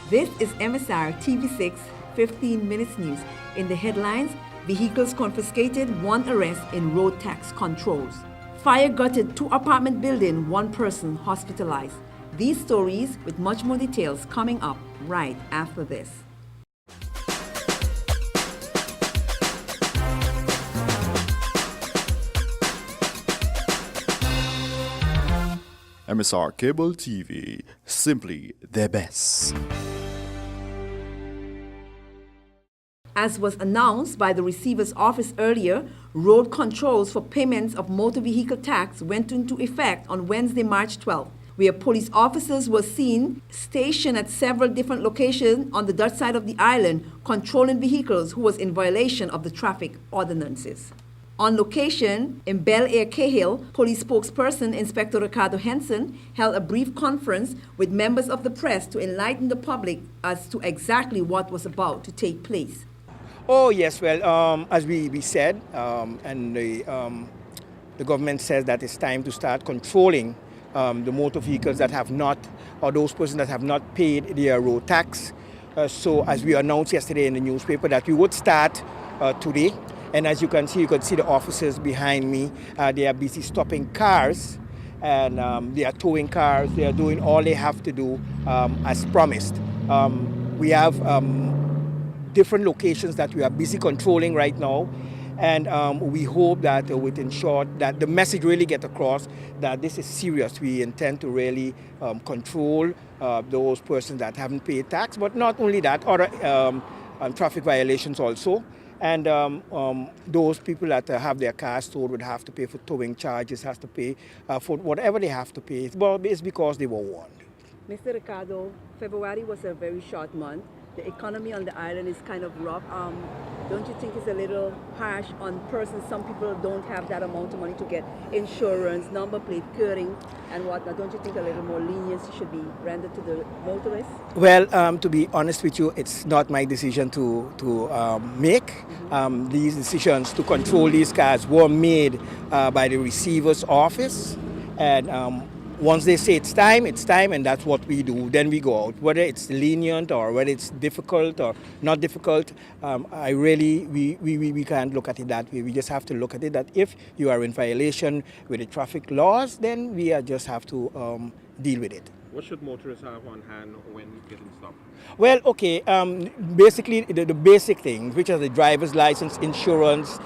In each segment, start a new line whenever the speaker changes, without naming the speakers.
This is MSR TV6 15 Minutes News. In the headlines, vehicles confiscated, 1 arrest in road tax controls. Fire gutted 2 apartment building, 1 person hospitalized. These stories with much more details coming up right after this.
MSR Cable TV, simply the best.
As was announced by the receiver's office earlier, road controls for payments of motor vehicle tax went into effect on Wednesday, March 12th, where police officers were seen stationed at several different locations on the Dutch side of the island, controlling vehicles who was in violation of the traffic ordinances. On location in Bel Air Cahill, police spokesperson Inspector Ricardo Henson held a brief conference with members of the press to enlighten the public as to exactly what was about to take place.
Oh yes, well, as we said, and the government says that it's time to start controlling the motor vehicles that have not, or those persons that have not paid their road tax. So as we announced yesterday in the newspaper that we would start today. And as you can see the officers behind me. They are busy stopping cars, and they are towing cars. They are doing all they have to do as promised. We have different locations that we are busy controlling right now, and we hope that within short that the message really get across that this is serious. We intend to really control those persons that haven't paid tax, but not only that, other traffic violations also. And those people that have their cars towed would have to pay for towing charges, has to pay for whatever they have to pay. Well, it's because they were warned.
Mr. Ricardo, February was a very short month. The economy on the island is kind of rough. Don't you think it's a little harsh on persons? Some people don't have that amount of money to get insurance, number plate, curing, and whatnot. Don't you think a little more leniency should be rendered to the motorists?
Well, to be honest with you, it's not my decision to make. These decisions to control these cars were made by the receiver's office, and once they say it's time, and that's what we do. Then we go out. Whether it's lenient or whether it's difficult or not difficult, we can't look at it that way. We just have to look at it that if you are in violation with the traffic laws, then we just have to deal with it.
What should motorists have on hand when getting stopped?
Well, okay, basically the basic things, which are the driver's license, insurance,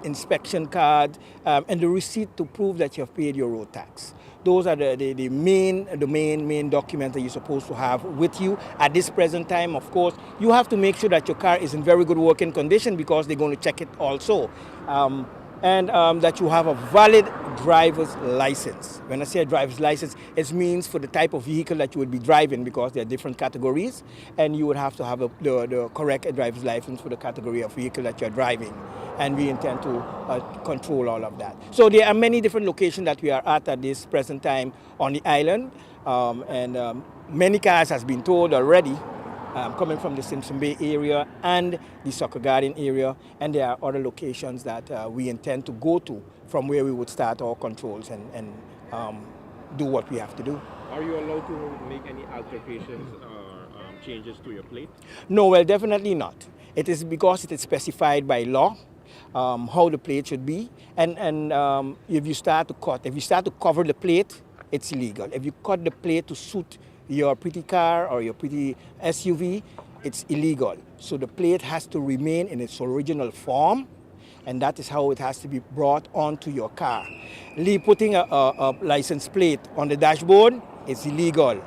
inspection card, and the receipt to prove that you have paid your road tax. Those are the main documents that you're supposed to have with you at this present time. Of course, you have to make sure that your car is in very good working condition because they're going to check it also. And that you have a valid driver's license. When I say a driver's license, it means for the type of vehicle that you would be driving, because there are different categories, and you would have to have the correct driver's license for the category of vehicle that you're driving. And we intend to control all of that. So there are many different locations that we are at this present time on the island, and many cars has been towed already. Coming from the Simpson Bay area and the Soccer Garden area, and there are other locations that we intend to go to from where we would start our controls and do what we have to do.
Are you allowed to make any alterations or changes to your plate?
No, well, definitely not. It is because it is specified by law how the plate should be, and if you start to cover the plate, it's illegal. If you cut the plate to suit your pretty car or your pretty SUV, it's illegal. So the plate has to remain in its original form, and that is how it has to be brought onto your car. Putting a license plate on the dashboard is illegal.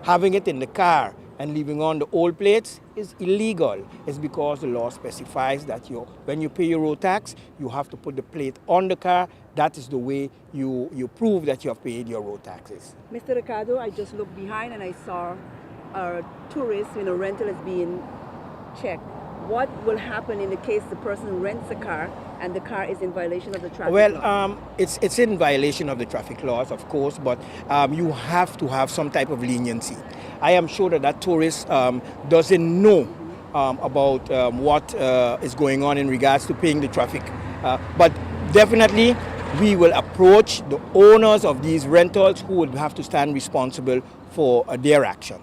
Having it in the car and leaving on the old plates is illegal. It's because the law specifies that when you pay your road tax, you have to put the plate on the car. That is the way you prove that you have paid your road taxes.
Mr. Ricardo, I just looked behind and I saw a tourist, rental is being checked. What will happen in the case the person rents a car and the car is in violation of the traffic law?
It's in violation of the traffic laws, of course, but you have to have some type of leniency. I am sure that tourist doesn't know about what is going on in regards to paying the traffic. But definitely, we will approach the owners of these rentals who will have to stand responsible for their action.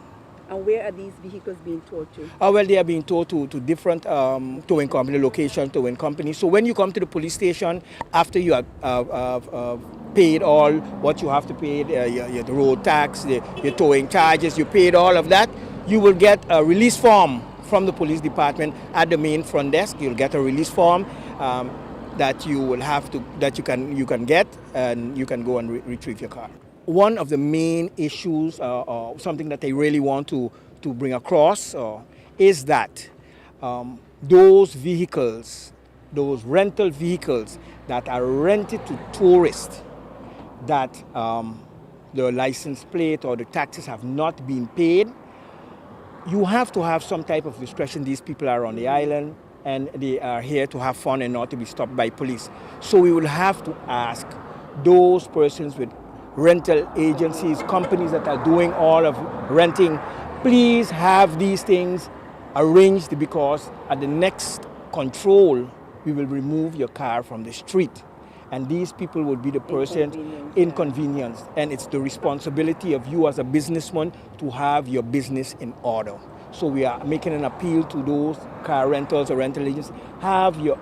And where are these vehicles being towed to?
Well, they are being towed to different towing company locations, towing companies. So when you come to the police station, after you have paid all what you have to pay, your road tax, your towing charges, you paid all of that, you will get a release form from the police department at the main front desk. You'll get a release form that you will have to, that you can get, and you can go and retrieve your car. One of the main issues, or something that they really want to bring across, is that those vehicles, those rental vehicles that are rented to tourists, that the license plate or the taxes have not been paid, you have to have some type of discretion. These people are on the island and they are here to have fun and not to be stopped by police. So we will have to ask those persons with rental agencies, companies that are doing all of renting, please have these things arranged, because at the next control, we will remove your car from the street. And these people will be the person inconvenienced. And it's the responsibility of you as a businessman to have your business in order. So we are making an appeal to those car rentals or rental agents, have your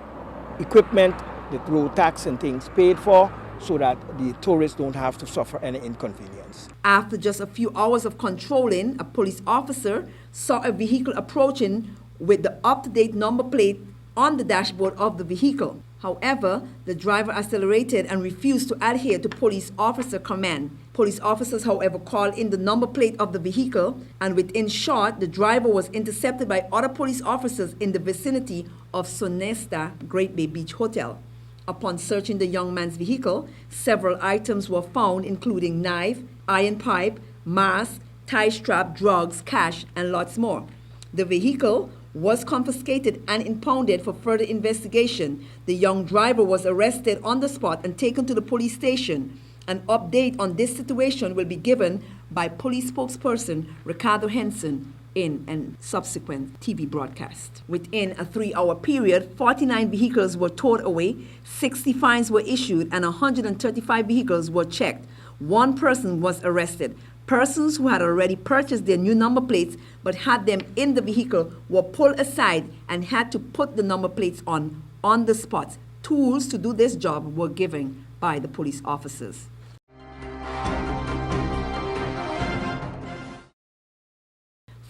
equipment, the road tax and things paid for, so that the tourists don't have to suffer any inconvenience.
After just a few hours of controlling, a police officer saw a vehicle approaching with the up-to-date number plate on the dashboard of the vehicle. However, the driver accelerated and refused to adhere to police officer command. Police officers, however, called in the number plate of the vehicle, and within short, the driver was intercepted by other police officers in the vicinity of Sonesta Great Bay Beach Hotel. Upon searching the young man's vehicle, several items were found, including knife, iron pipe, mask, tie strap, drugs, cash, and lots more. The vehicle was confiscated and impounded for further investigation. The young driver was arrested on the spot and taken to the police station. An update on this situation will be given by police spokesperson Ricardo Henson in a subsequent TV broadcast. Within a 3-hour period, 49 vehicles were towed away, 60 fines were issued, and 135 vehicles were checked. One person was arrested. Persons who had already purchased their new number plates but had them in the vehicle were pulled aside and had to put the number plates on the spot. Tools to do this job were given by the police officers.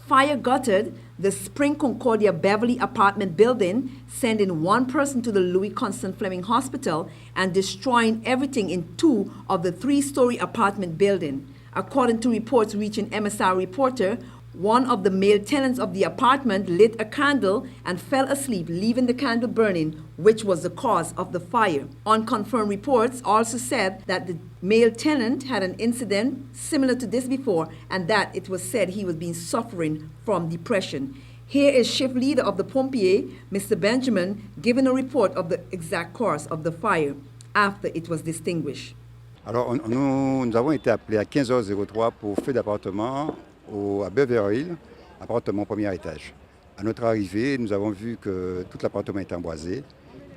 Fire gutted the Spring Concordia Beverly apartment building, sending one person to the Louis Constant Fleming Hospital and destroying everything in 2 of the 3-story apartment building. According to reports reaching MSR Reporter, one of the male tenants of the apartment lit a candle and fell asleep, leaving the candle burning, which was the cause of the fire. Unconfirmed reports also said that the male tenant had an incident similar to this before, and that it was said he was suffering from depression. Here is shift leader of the Pompier, Mr. Benjamin, giving a report of the exact cause of the fire after it was extinguished.
Alors, nous avons été appelés à 15h03 pour feu d'appartement à Beverly Hills, appartement au premier étage. À notre arrivée, nous avons vu que tout l'appartement était embrasé.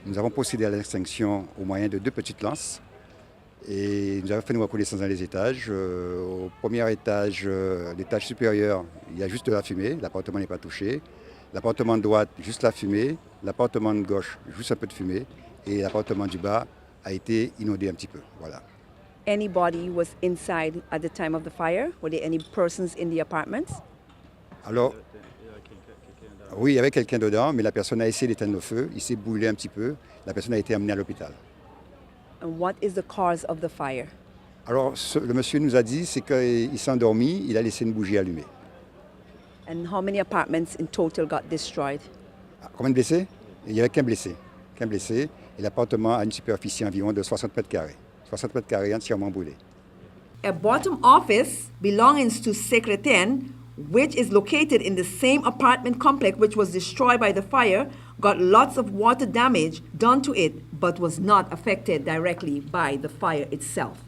Nous avons procédé à l'extinction au moyen de 2 petites lances. Et nous avons fait nos reconnaissances dans les étages. Au premier étage, l'étage supérieur, il y a juste de la fumée. L'appartement n'est pas touché. L'appartement de droite, juste la fumée. L'appartement de gauche, juste un peu de fumée. Et l'appartement du bas a été inondé un petit peu. Voilà.
Anybody was inside at the time of the fire? Were there any persons in the apartments?
Alors, oui, il y avait quelqu'un dedans, mais la personne a essayé d'éteindre le feu. Il s'est brûlé un petit peu. La personne a été amenée à l'hôpital.
And what is the cause of the fire?
Alors, le monsieur nous a dit, c'est qu'il s'est endormi, il a laissé une bougie allumée.
And how many apartments in total got destroyed?
Combien de blessés? Il n'y avait qu'un blessé. Et l'appartement a une superficie environ de 60 mètres carrés. 60 mètres carrés entièrement brûlés.
A bottom office belonging to Secretaire, which is located in the same apartment complex which was destroyed by the fire, got lots of water damage done to it, but was not affected directly by the fire itself.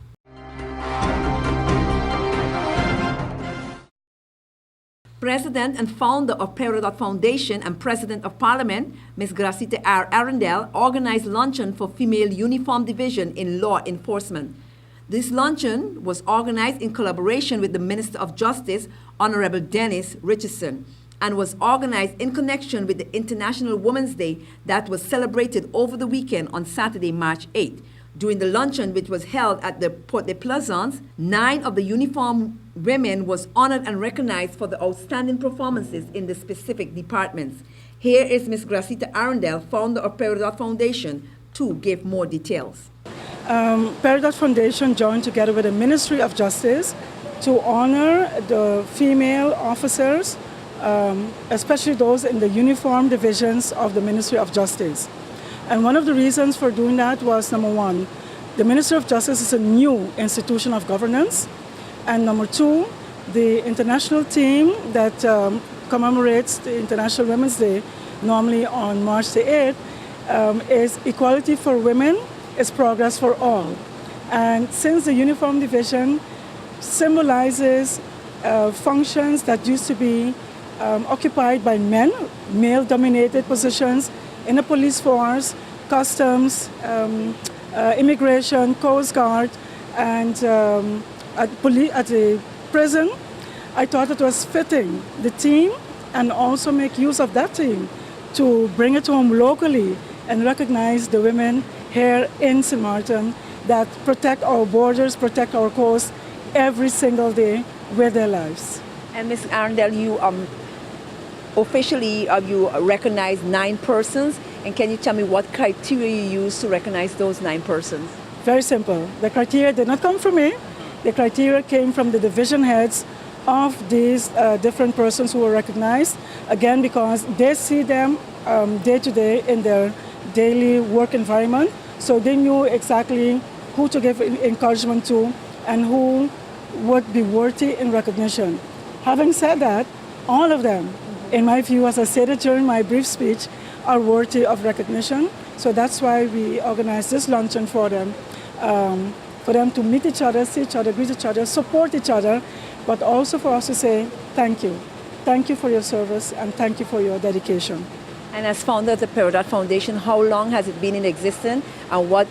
President and founder of Peridot Foundation and President of Parliament, Ms. Gracita R. Arundel, organized luncheon for Female Uniform Division in Law Enforcement. This luncheon was organized in collaboration with the Minister of Justice, Honorable Dennis Richardson, and was organized in connection with the International Women's Day that was celebrated over the weekend on Saturday, March 8th. During the luncheon, which was held at the Porte de Plaisance, 9 of the uniformed women was honored and recognized for the outstanding performances in the specific departments. Here is Ms. Gracita Arundel, founder of Peridot Foundation, to give more details.
Peridot Foundation joined together with the Ministry of Justice to honor the female officers, especially those in the uniform divisions of the Ministry of Justice. And one of the reasons for doing that was, number one, the Ministry of Justice is a new institution of governance, and number two, the international team that commemorates the International Women's Day, normally on March the 8th, is Equality for Women is Progress for All. And since the uniform division symbolizes functions that used to be occupied by men, male-dominated positions in the police force, customs, immigration, Coast Guard, and at the prison, I thought it was fitting the team and also make use of that team to bring it home locally and recognize the women here in St. Martin that protect our borders, protect our coast every single day with their lives.
And Ms. Arundel, you officially you recognize 9 persons, and can you tell me what criteria you use to recognize those 9 persons?
Very simple. The criteria did not come from me. The criteria came from the division heads of these different persons who were recognized, again because they see them day to day in their daily work environment, so they knew exactly who to give encouragement to and who would be worthy in recognition. Having said that, all of them, in my view, as I stated during my brief speech, are worthy of recognition. So that's why we organized this luncheon for them to meet each other, see each other, greet each other, support each other, but also for us to say thank you. Thank you for your service and thank you for your dedication.
And as founder of the Peridot Foundation, how long has it been in existence, and what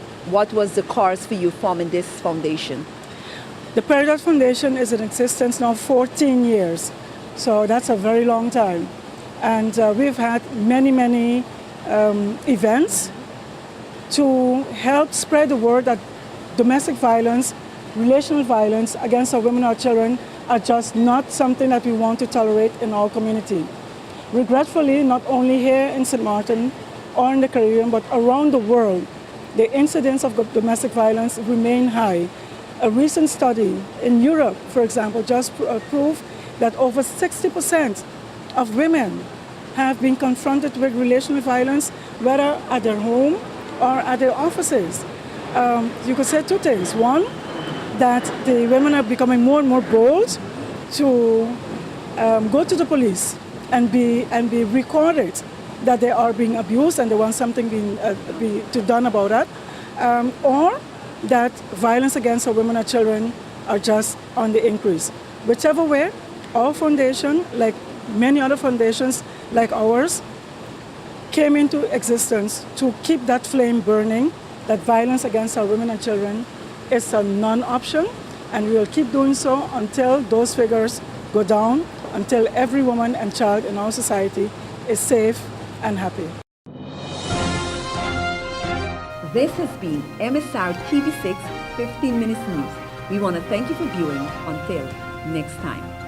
was the cause for you forming this foundation?
The Peridot Foundation is in existence now 14 years. So that's a very long time. And we've had many events to help spread the word that domestic violence, relational violence against our women or children are just not something that we want to tolerate in our community. Regretfully, not only here in St. Martin or in the Caribbean, but around the world, the incidence of domestic violence remain high. A recent study in Europe, for example, just proved that over 60% of women have been confronted with relational violence, whether at their home or at their offices. You could say 2 things. One, that the women are becoming more and more bold to go to the police and be recorded that they are being abused and they want something done about that, or that violence against our women and children are just on the increase. Whichever way, our foundation, like many other foundations like ours, came into existence to keep that flame burning, that violence against our women and children is a non-option, and we will keep doing so until those figures go down, until every woman and child in our society is safe and happy.
This has been MSR TV6 15 Minutes News. We want to thank you for viewing. Until next time.